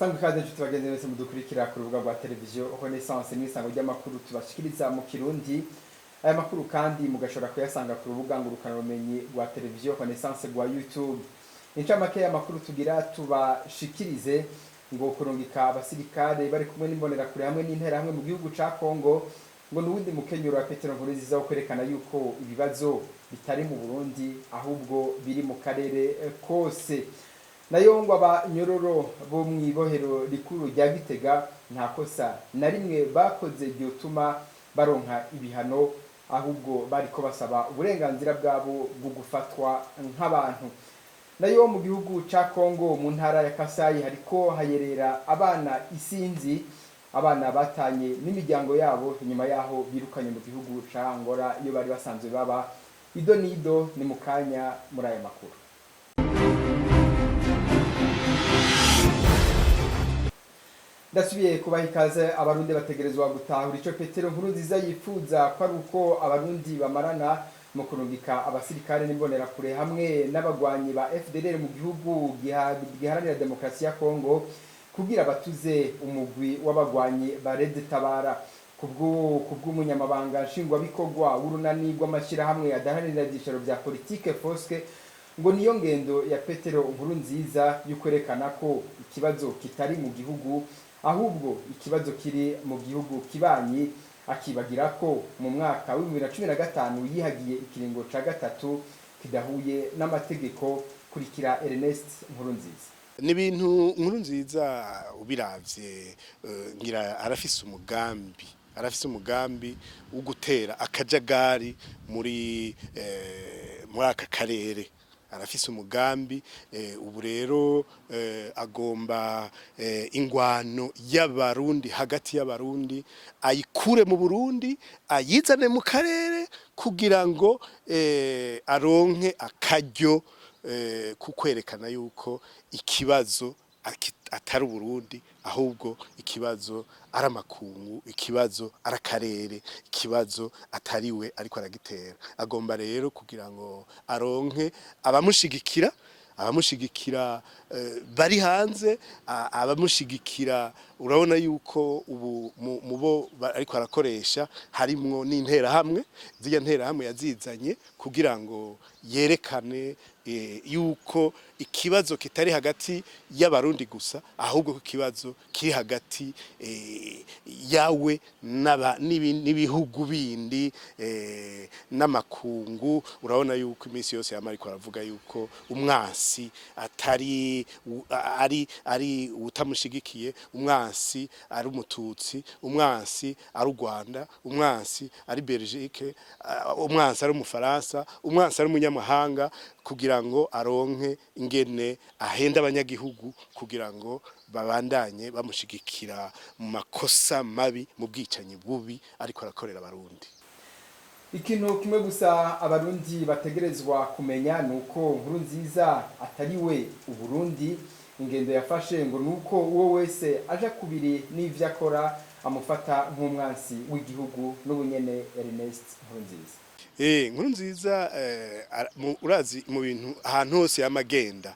Sangwa ikaze nshuti bagenzi mwese mudukurikira ku rubuga rwa televiziyo Renaissance n'isango ry'amakuru tubashikiriza mu Kirundi. Aya makuru kandi mugashobora kuyasanga ku rubuga ngurukanabumenyi rwa televiziyo Renaissance rwa YouTube. Incamake y'amakuru tugira tubashikirize ngo kurungika abasirikare bari kumwe n'imbonerakure hamwe n'intera hamwe mu gihugu ca Kongo ngo nuwundi mukenyuro wa Petero Nkurunziza wo kwerekana yuko ibibazo bitari mu Burundi ahubwo biri mu karere kose. Nayo ngo abanyororo bo mwibohero rikuru rya Gitega nta kosa na rimwe bakoze byotuma baronka ibihano ahubwo bariko basaba uburenganzira bwabo bwo gufatwa nk'abantu. Nayo mu gihugu ca Kongo mu ntara ya Kasai hariko hayerera abana isinzi, abana batanye n'imiryango yabo inyuma yaho birukanye mu gihugu ca Angola iyo bari basanzwe baba. Ido nido ni mukanya muri aya makuru. Ndasubiye kubaha ikaze. Abarundi bategerezwa gutahura ico Petero Nkurunziza yifuza ko ari uko abarundi bamarana mu kurungika abasirikare n'imbonerakure hamwe n'abagwanyi ba FDLR mu gihugu giharanira demokrasi ya Kongo kugira batuze umugwi w'abagwanyi ba Red Tabara. Kubw'umunyamabanga nshingwabikorwa w'urunani rw'amashirahamwe adaharanira ivyicaro vya politike Foske ngo niyo ngendo ya Petero Nkurunziza y'ukwerekana ko ikibazo kitari mu gihugu ahubwo ikibazo kiri mu gihugu kibanyi, akibagira ko mu mwaka wa 2015 yihagiye ikiringo ca gatatu kidahuye n'amategeko. Kurikira Ernest Nkurunziza. N'ibintu Nkurunziza ubiravye ngira arafise umugambi wo gutera akajagari muri aka karere. Arafise umugambi ubu rero agomba ingwano y'abarundi hagati y'abarundi ayikure mu Burundi ayizane mu karere kugira ngo aronke akaryo kukwerekana yuko ikibazo atari Burundi ahubwo ikibazo aramakungu, ikibazo arakarere, ikibazo atariwe ariko aragitera. Agomba rero kugira ngo aronke abamushigikira bari hanze, abamushigikira. Urabona yuko ubu mubo ariko arakoresha harimwo n'intera hamwe, zirya ntera hamwe yazizanye kugira ngo yerekane yuko ikibazo kitari hagati y'abarundi gusa ahubwo ko ikibazo kiri hagati yawe n'ibihugu bindi n'amakungu. Urabona yuko iminsi yose yamariko aravuga yuko umwansi ari utamushigikiye, umwansi ari umututsi, umwansi ari Rwanda, umwansi ari Belgique, umwansi ari umufaransa, umwansi ari umunyamahanga, kugira ngo aronke ingene ahenda abanyagihugu kugira ngo babandanye bamushigikira mu makosa mabi, mu bwicanyi bubi ariko arakorera abarundi. Ikintu kimwe gusa abarundi bategerezwa kumenya nuko Nkurunziza atariwe Uburundi. Ingendo yafashe ngo nuko uwo wese aja kubiri n'ivyo akora amufata nk'umwansi w'igihugu. N'ubunyene Ernest Nkurunziza. Nkurunziza urazi mu bintu ahantu hose yamagenda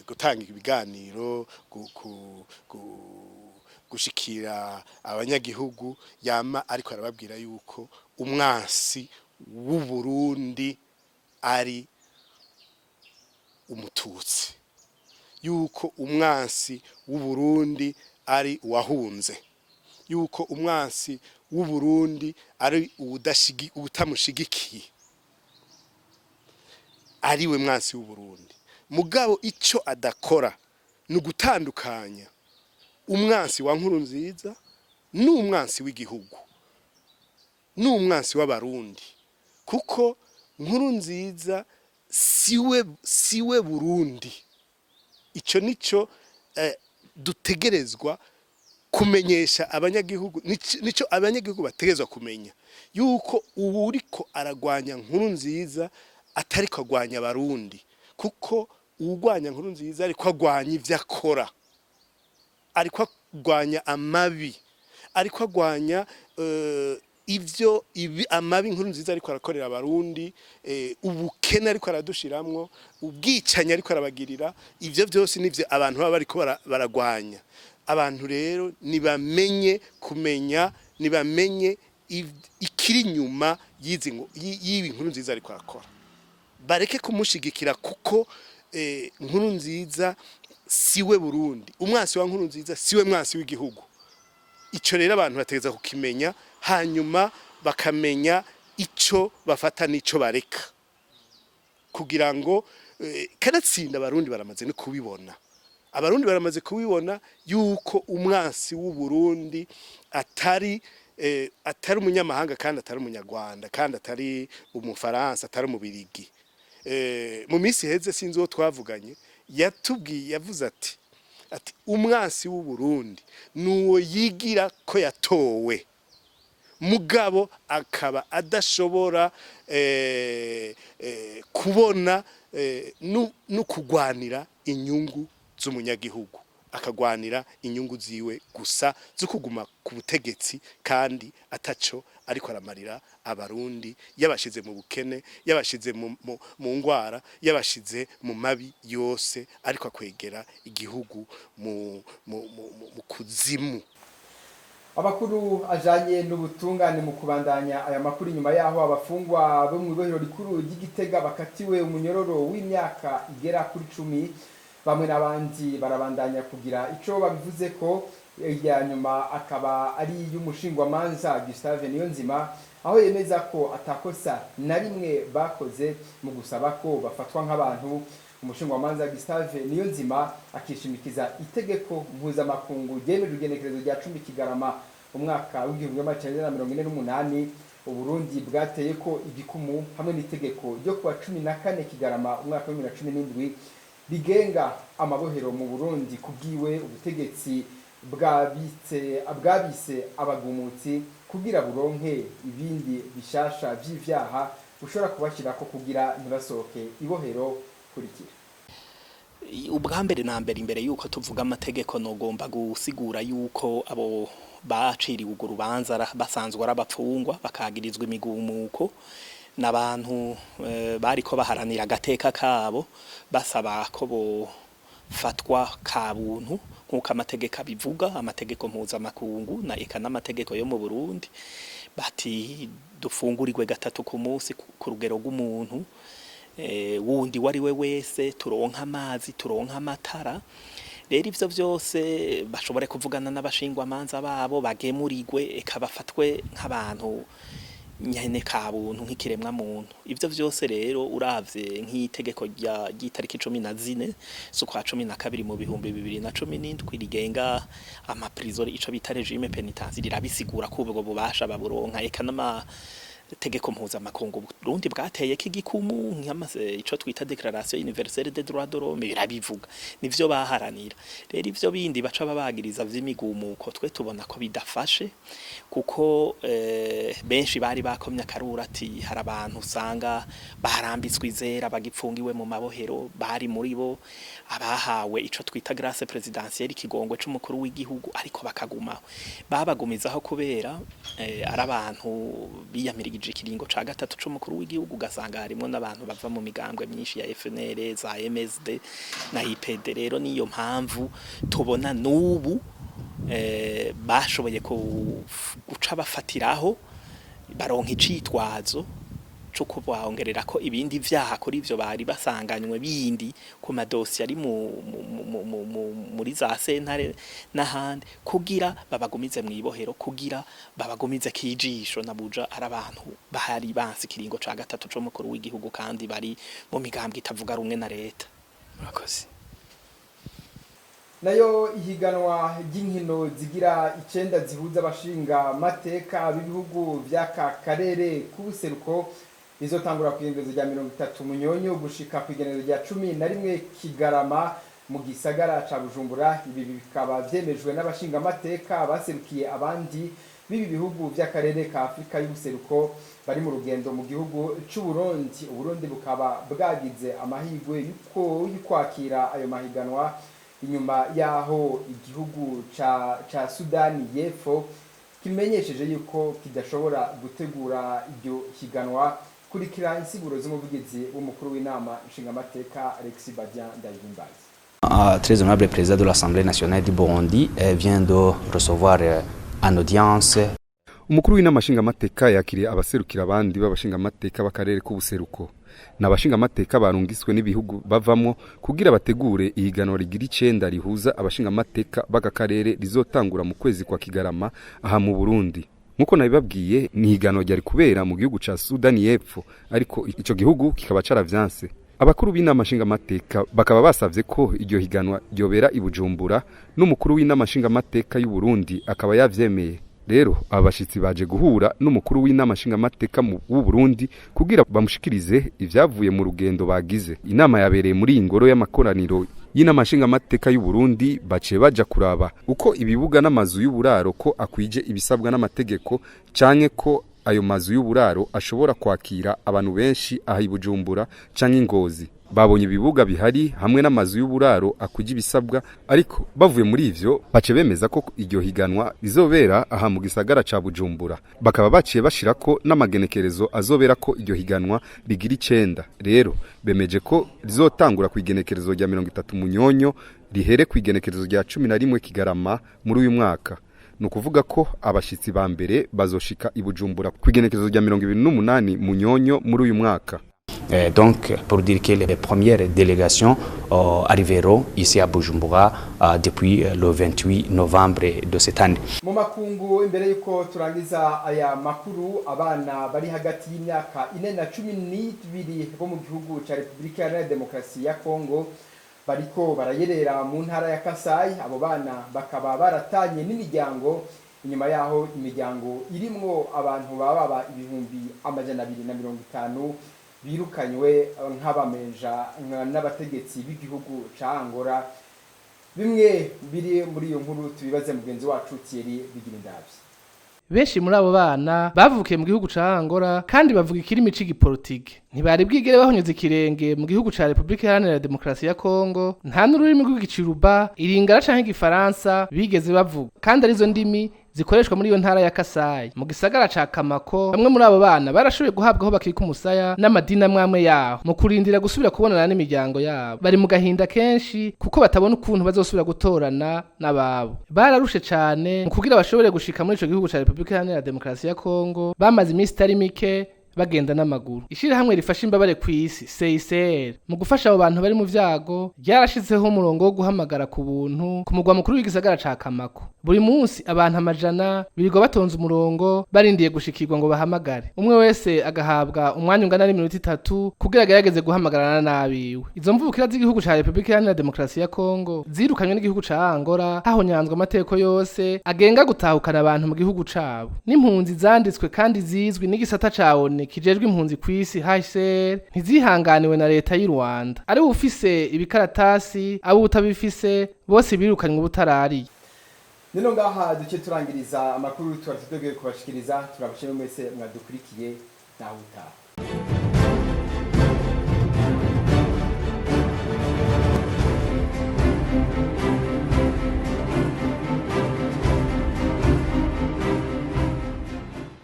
gutanga ibiganiro, gushikira abanyagihugu, yama ariko arababwira yuko umwansi w'u Burundi ari umututsi, yuko umwansi w'u Burundi ari uwahunze, yuko umwansi w'u Burundi ari utamushigikiye, ariwe mwansi w'u Burundi. Mugabo ico adakora ni ugutandukanya umwansi wa Nkurunziza n'umwansi w'igihugu, n'umwansi w'abarundi, kuko Nkurunziza siwe Burundi. Ico nico dutegerezwa kumenyesha abanyagihugu, nico abanyagihugu bategerezwa kumenya yuko ubu uriko aragwanya Nkurunziza atariko agwanya abarundi, kuko uwugwanya Nkurunziza ariko agwanya ivyo akora, ariko agwanya amabi, ariko agwanya ivyo amabi inkuru nziza ariko arakorera abarundi, ubukene ariko aradushiramwo, ubwicanya ariko arabagirira, ivyo byose nivyo abantu baba bariko baragwanya. Abantu rero nibamenye kumenya, nibamenye ikiri nyuma y'ibi inkuru nziza ariko arakora, bareke kumushigikira kuko inkuru nziza siwe Burundi, umwasi wa nkuru nziza siwe mwasi w'igihugu. Ico rero abantu bategeza kukimenya, hanyuma bakamenya ico bafata n'ico bareka, kugira ngo kanatsinda abarundi baramaze no kubibona. Abarundi baramaze kubibona yuko umwasi w'u Burundi atari umunyamahanga kandi atari umunyarwanda kandi atari umufaransa atari umubirigi. Mu minsi heze sinzi uwo twavuganye yatubwiye, yavuze ati umwasi w'u Burundi nuwo yigira ko yatowe mugabo akaba adashobora kubona no kugwanira inyungu z'umunyagihugu, akagwanira inyungu ziwe gusa zo kuguma ku butegetsi kandi ataco ariko aramarira abarundi, yabashize mu bukene, yabashize mu ngwara, yabashize mu mabi yose, ariko akwegera igihugu mu kuzimu. Abakuru ajanye n'ubutungane mu kubandanya aya makuru nyuma yaho abafungwa bo mu ibohero rikuru ry'Igitega bakatiwe umunyororo w'imyaka igera kuri 10, bamwe n'abandi barabandanya kugira ico babivuze ko. Ya nyuma akaba ari y'umushingwamanza Gustave Niyonzima, aho yemeza ko atakosa na rimwe bakoze mu gusaba ko bafatwa nk'abantu. Umushingwamanza Gustave Niyonzima akishimikiza itegeko mpuzamakungu ryemeje ugenekerezo rya 10 Kigarama umwaka w'1948 Uburundi bwateye ko igikumu, hamwe n'itegeko ryo kuwa 14 Kigarama umwaka w'2017 bigenga amabohero mu Burundi. Kubwiwe ubutegetsi bwabise abagumutsi kugira buronke ibindi bishasha vy'ivyaha ushobora kubashira ko kugira ntibasohoke ibohero kurikira. Ubwa mbere na mbere imbere yuko tuvuga amategeko nogomba gusigura yuko abo baciriwe urwo rubanza basanzwe arabapfungwa bakagirizwa imigumuko n'abantu bariko baharanira agateka kabo, basaba ko bofatwa kabuntu nkuko amategeko abivuga, amategeko mpuzamakungu na eka n'amategeko yo mu Burundi. Bati dufungurirwe 3 ku munsi ku rugero rw'umuntu wundi wari we wese, turonka amazi, turonka amatara. Rero ivyo vyose bashobore kuvugana n'abashingwamanza babo, bagemurirwe eka bafatwe nk'abantu nyene kabuntu nk'ikiremwa muntu. Ivyo vyose rero uravye nk'itegeko ry'itariki 14 z'ukwa 12 mu 2017 rigenga amaprison, ico bita regime pénitentiaire, rirabisigura ko ubwo bubasha baburonka eka tegeko mpuzamakungu Burundi bwateye k'igikumu ico twita Declaration Universelle des Droits de l'Homme birabivuga, nivyo baharanira. Rero ivyo bindi baca babagiriza vy'imigumuko twe tubona ko bidafashe, kuko benshi bari bakomye akarura ati hari abantu usanga barambitswe izera bagipfungiwe mu mabohero, bari muri bo abahawe ico twita grâce présidentielle, ikigongwe c'umukuru w'igihugu, ariko bakagumaho babagumizaho kubera ari abantu biyamirije ikiringo ca gatatu c'umukuru w'igihugu, ugasanga harimo n'abantu bava mu migambwe myinshi ya FNL, za MSD na IPD. Rero niyo mpamvu tubona n'ubu bashoboye guca bafatiraho baronka icitwazo cyo kubongerera ko ibindi vyaha kuri ivyo bari basanganywe bindi ku madosi ari muri za sentare n'ahandi, kugira babagumize mwibohero, kugira babagumize kijisho nabuja ari abantu bahari bansi kiringo ca gatatu cyo mukuru w'igihugu kandi bari mu migambwe itavuga rumwe na leta. Murakoze. Nayo ihiganwa ry'inkino zigira 9 zihuza abashinga mateka b'ibihugu vy'aka karere k'ubuseruko izotangura ku igenekerezo rya 30 Munyonyo gushika ku igenekerezo rya 11 Kigarama mu gisagara ca Bujumbura. Ibi bikaba vyemejwe n'abashinga mateka baserukiye abandi bibi bihugu vy'akarere ka Afrika y'ubuseruko bari mu rugendo mu gihugu c'u Burundi. Uburundi bukaba bwagize amahirwe yuko kwakira ayo mahiganwa inyuma yaho igihugu ca Sudani y'Epfo kimenyesheje yuko kidashobora gutegura iryo higanwa. Kurikira insiguro z'umuvugizi w'umukuru w'inama nshingamateka Alexis Badian Ndayihimbaza. Très honorable président de l'Assemblée nationale du Burundi vient de recevoir en audience. Umukuru w'inama nshingamateka yakiriye abaserukira abandi b'abashingamateka b'akarere k'ubuseruko n'abashingamateka barungiswe n'ibihugu bavamwo kugira bategure ihiganwa rigira 9 rihuza abashingamateka b'akarere rizotangura mu kwezi kwa Kigarama aha mu Burundi. Nkuko nabibabwiye ni higanwa ryari kubera mu gihugu ca Sudani y'Epfo, ariko ico gihugu kikaba caravyanse. Abakuru b'inama nshingamateka bakaba basavye ko iryo higanwa ryobera i Bujumbura, n'umukuru w'inama nshingamateka y'u Burundi akaba yavyemeye. Rero abashitsi baje guhura n'umukuru w'inama nshingamateka mu Burundi kugira bamushikirize ivyavuye mu rugendo bagize. Inama yabereye muri ingoro y'amakoraniro y'inama nshingamateka y'u Burundi, baciye baja kuraba uko ibibuga n'amazu y'uburaro ko akwije ibisabwa n'amategeko, canke ko ayo mazu y'uburaro ashobora kwakira abantu benshi aha i Bujumbura canke Ngozi. Babonye ibibuga bihari hamwe n'amazu y'uburaro akwije ibisabwa, ariko bavuye muri ivyo bace bemeza ko iryo higanwa rizobera aha mu gisagara ca Bujumbura. Bakaba baciye bashirako n'amagenekerezo azobera ko iryo higanwa rigira 9. Rero bemeje ko rizotangura ku igenekerezo rya 30 Munyonyo rihere ku igenekerezo rya 11 Kigarama muri uyu mwaka. Nukuvuga ko abashitsi ba mbere bazoshika i Bujumbura ku igenekerezo rya 28 Munyonyo muri uyu mwaka. Donc, pour dire que les premières délégations arriveront ici à Bujumbura depuis le 28 novembre de cette année. Mu makungu imbere yuko turangiza aya makuru, abana bari hagati y'imyaka 4 na 12 bo mu gihugu ca Republika Iharanira Demokarasi ya Kongo bariko barayerera mu ntara ya Kasai. Abo bana bakaba baratanye n'imiryango, inyuma yaho imiryango irimwo abantu baba 250 birukanywe nk'abamenja n'abategetsi b'igihugu ca Angola. Bimwe biri muri iyo nkuru tubibaze mugenzi wacu Thierry Bigirindavye. Benshi muri abo bana bavukiye mu gihugu ca Angola kandi bavuga ikirimi c'igipolitike. Ntibari bwigere bahonyeza ikirenge mu gihugu ca Republika Iharanira Demokarasi ya Kongo. Nta n'ururimi rw'igicuruba, Iringara canke igifaransa bigeze bavuga, kandi arizo ndimi zikoreshwa muri iyo ntara ya Kasai. Mu gisagara ca Kamako, bamwe muri abo bana barashoboye guhabwa aho bakika umusaya n'amadini amwe yaho mu kurindira gusubira kubonana n'imiryango yabo. Bari mu gahinda kenshi kuko batabona ukuntu bazosubira gutorana n'ababo. Bararushe cane mu kugira bashobore gushika muri ico gihugu ca Republika Iharanira Demokarasi ya Kongo. Bamaze iminsi itari mike bagenda n'amaguru. Ishirahamwe rifasha imbabare kw'isi CICR mu gufasha abo bantu bari mu vyago ryarashizeho umurongo wo guhamagara ku buntu ku mugwa mukuru w'igisagara ca Kamako. Buri munsi abantu amajana birirwa batonze umurongo barindiye gushikirwa ngo bahamagare. Umwe wese agahabwa umwanya ungana n'iminota 3 kugira agerageze guhamagarana n'abiwe. Izo mvukira z'igihugu ca Republika Iharanira Demokarasi ya Kongo zirukanywe n'igihugu ca Angola hahonyanzwe amateko yose agenga gutahukana abantu mu gihugu cabo. N'impunzi zanditswe kandi zizwi n'igisata cawo kijejwe impunzi kw'isi HCR ntizihanganiwe na leta y'u Rwanda. Ari ufise ibikaratasi abo utabifise bose birukanywe ubutarari. Nino ngaha duce turangiriza amakuru twari tugiye kubashikiriza. Turabashimye mwese mwadukurikiye, naho utaha.